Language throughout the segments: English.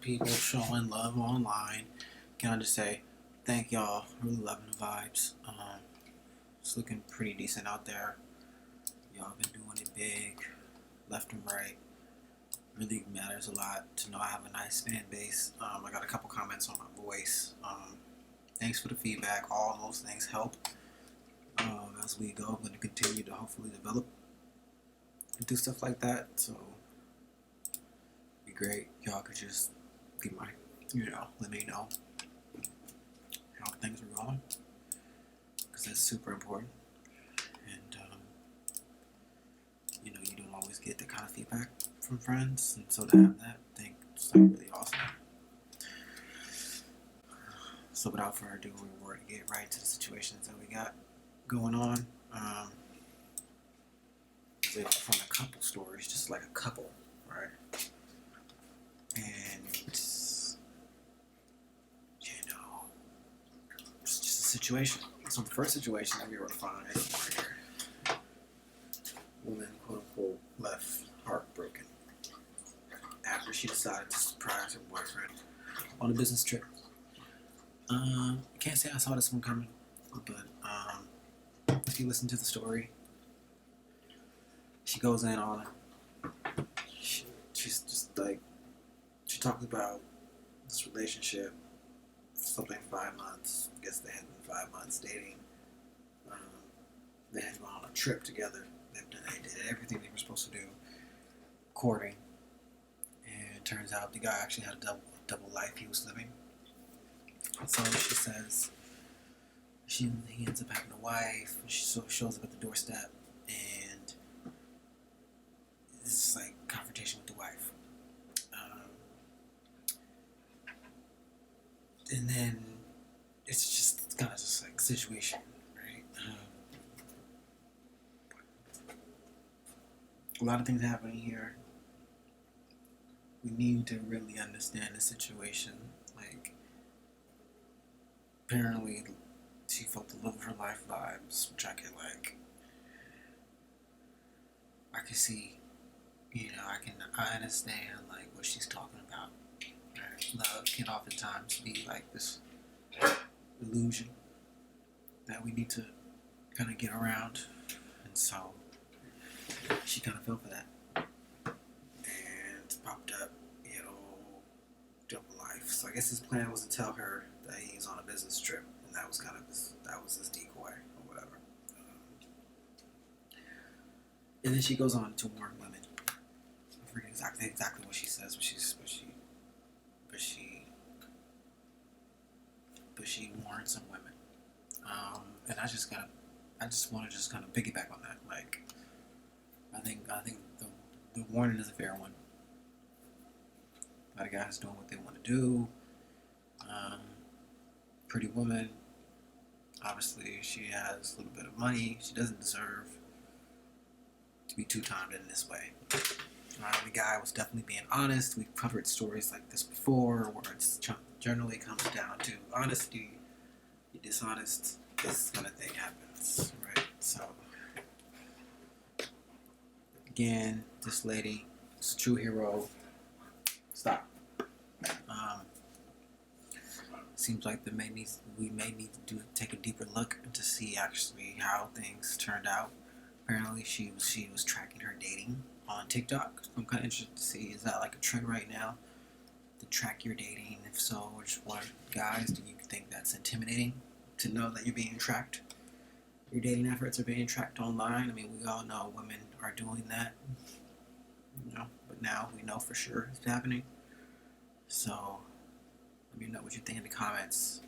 people showing love online. Can I just say thank y'all? Really loving the vibes. It's looking pretty decent out there. Y'all been doing it big, left and right. Really matters a lot to know I have a nice fan base. I got a couple comments on my voice. Thanks for the feedback. All those things help as we go. I'm going to continue to hopefully develop and do stuff like that. So it'd be great. Y'all could just be my, let me know how things are going, because that's super important. And you don't always get that kind of feedback from friends, and so to have that, I think it's like really awesome. So without further ado, we were to get right into the situations that we got going on. From a couple stories, just like a couple, right? And it's just a situation. So the first situation that we were to find right here, woman, quote unquote, left heartbroken after she decided to surprise her boyfriend on a business trip. Can't say I saw this one coming, but if you listen to the story, she goes in on it. She's just like, she talks about this relationship, something 5 months. I guess they had been 5 months dating. They had gone on a trip together. They did everything they were supposed to do, courting, and it turns out the guy actually had a double life he was living. So she says he ends up having a wife. She shows up at the doorstep, and this is like confrontation with the wife. And then it's just kind of just like situation, right? A lot of things happening here. We need to really understand the situation. Like, apparently she felt the love of her life vibes, which I can see, I understand like what she's talking about. Right? Love can oftentimes be like this illusion that we need to kind of get around, and so she kind of fell for that and popped up, double life. So I guess his plan was to tell her that he's on a business trip, and that was his decoy or whatever. And then she goes on to warn women. I forget exactly what she says, but she warns some women. And I just want to just kind of piggyback on that. Like, I think the warning is a fair one. A lot of guys doing what they want to do. Pretty woman. Obviously, she has a little bit of money. She doesn't deserve to be two-timed in this way. The guy was definitely being honest. We've covered stories like this before, where it generally comes down to honesty. You're dishonest, this kind of thing happens, right? So, again, this lady is a true hero. Stop. Seems like we may need to take a deeper look to see actually how things turned out. Apparently, she was tracking her dating on TikTok. I'm kind of interested to see, is that like a trend right now to track your dating? If so, which one guys do you think that's intimidating to know that you're being tracked? Your dating efforts are being tracked online. I mean, we all know women are doing that, but now we know for sure it's happening. So let me know what you think in the comments.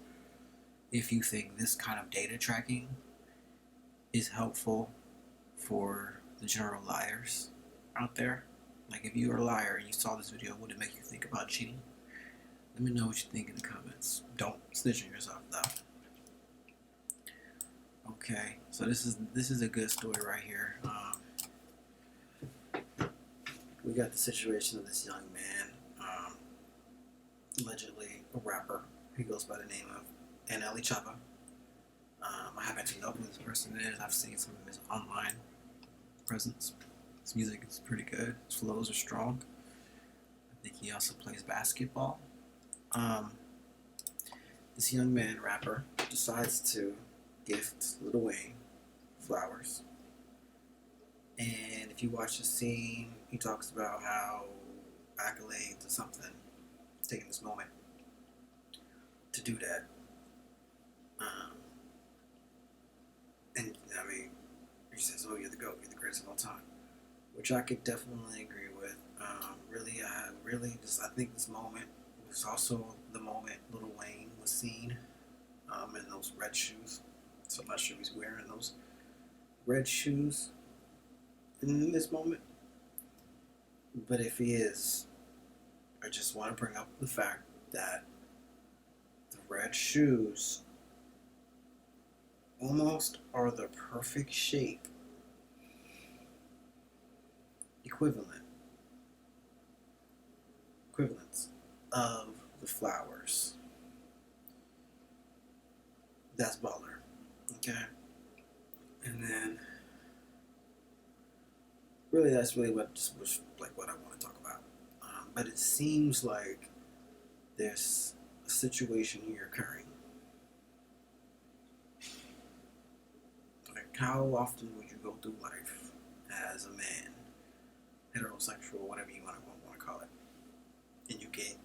If you think this kind of data tracking is helpful for the general liars out there. Like, if you are a liar and you saw this video, would it make you think about cheating? Let me know what you think in the comments. Don't snitch on yourself though. Okay, so this is a good story right here. We got the situation of this young man, allegedly a rapper. He goes by the name of NLE Choppa. I happen to know who this person is. I've seen some of his online presence. His music is pretty good. His flows are strong. I think he also plays basketball. Um, this young man, rapper, decides to gift Lil Wayne flowers. And if you watch the scene, he talks about how accolades or something, taking this moment to do that. Um, and I mean, he says, "Oh, you're the GOAT, you're the greatest of all time," which I could definitely agree with. I think this moment was also the moment Lil Wayne was seen in those red shoes. So I'm not sure he's wearing those red shoes in this moment. But if he is, I just want to bring up the fact that the red shoes almost are the perfect shape equivalent equivalents of the flowers. That's Butler. Okay? And then really that's really what just was like what I want to talk about. But it seems like there's a situation here occurring. Like how often would you go through life as a man, heterosexual, whatever you want to call it, and you get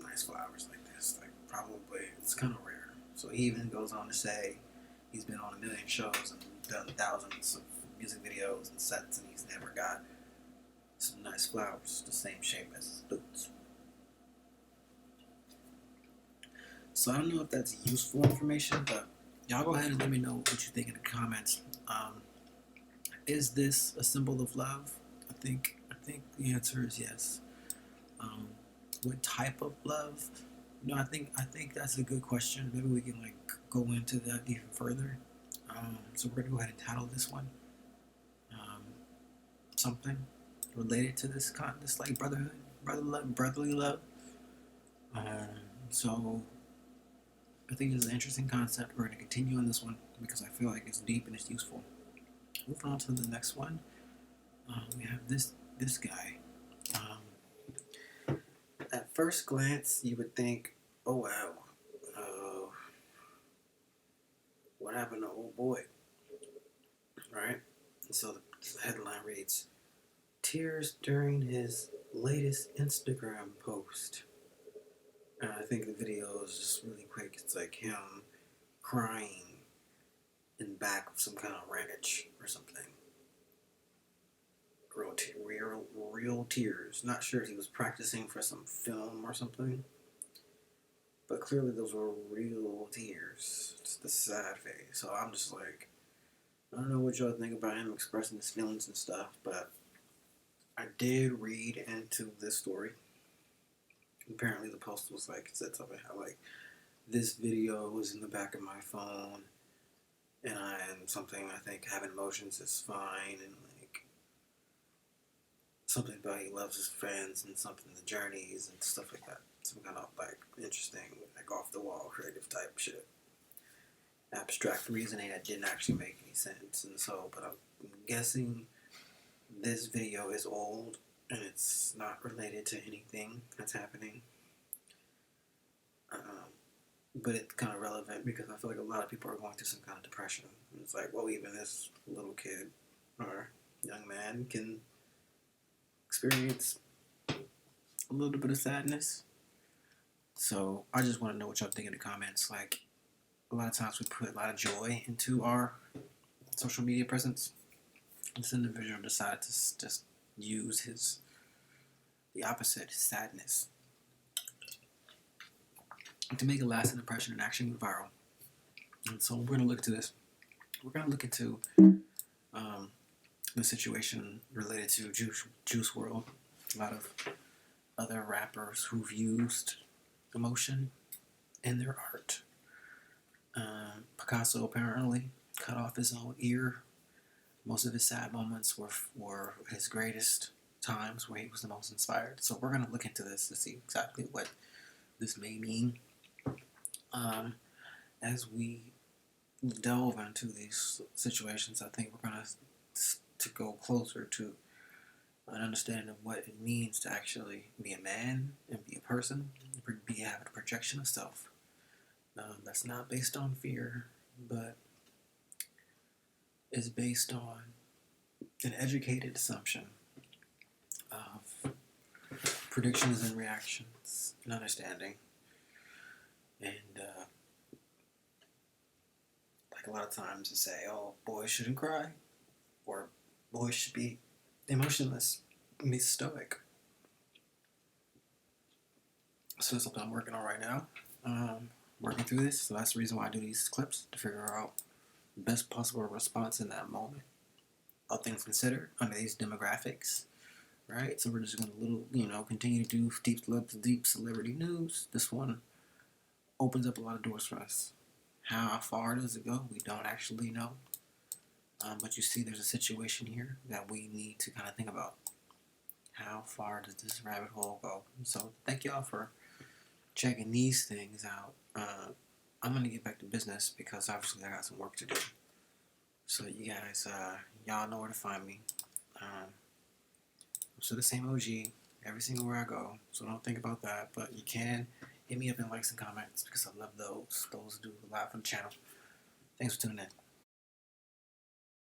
nice flowers like this? Like probably it's kind of rare. So he even goes on to say he's been on a million shows and done thousands of music videos and sets, and he's never got some nice flowers the same shape as his boots. So I don't know if that's useful information, but y'all go ahead and let me know what you think in the comments. Is this a symbol of love? I think the answer is yes. Um, what type of love? I think that's a good question. Maybe we can like go into that even further. So we're gonna go ahead and title this one um, something related to this like brotherly love. Um, so I think it's an interesting concept. We're gonna continue on this one because I feel like it's deep and it's useful. Move on to the next one. We have this guy. At first glance, you would think, "Oh wow, uh, what happened to old boy?" Right? And so the headline reads, "Tears during his latest Instagram post." And I think the video is just really quick. It's like him crying in the back of some kind of ranch or something. Real tears. Not sure if he was practicing for some film or something, but clearly those were real tears. Just the sad face. So I'm just like, I don't know what y'all think about him expressing his feelings and stuff, but I did read into this story. Apparently, the post was like said something how like this video was in the back of my phone, and something I think having emotions is fine, and like something about he loves his friends and something the journeys and stuff like that. Some kind of like interesting, like off the wall creative type shit. Abstract reasoning that didn't actually make any sense, and so, but I'm guessing this video is old and it's not related to anything that's happening. But it's kind of relevant because I feel like a lot of people are going through some kind of depression. And it's like, well, even this little kid or young man can experience a little bit of sadness. So I just want to know what y'all think in the comments. Like, a lot of times we put a lot of joy into our social media presence. This individual decided to just use the opposite, his sadness, to make a lasting impression and actually move viral. And so we're going to look into this. We're going to look into the situation related to Juice WRLD. A lot of other rappers who've used emotion in their art. Picasso apparently cut off his own ear. Most of his sad moments were his greatest times where he was the most inspired. So we're going to look into this to see exactly what this may mean. As we delve into these situations, I think we're going to go closer to an understanding of what it means to actually be a man and be a person, have a projection of self. That's not based on fear, but is based on an educated assumption of predictions and reactions and understanding. And like a lot of times to say, oh, boys shouldn't cry, or boys should be emotionless, be stoic. So that's something I'm working on right now. Working through this, so that's the reason why I do these clips, to figure out the best possible response in that moment. All things considered, under these demographics, right? So we're just gonna continue to do deep celebrity news. This one opens up a lot of doors for us. How far does it go? We don't actually know. But you see, there's a situation here that we need to kind of think about. How far does this rabbit hole go? So thank y'all for checking these things out. I'm gonna get back to business because obviously I got some work to do. So you guys, y'all know where to find me. I'm still the same OG every single where I go, so don't think about that. But you can hit me up in likes and comments because I love those. Those do a lot for the channel. Thanks for tuning in.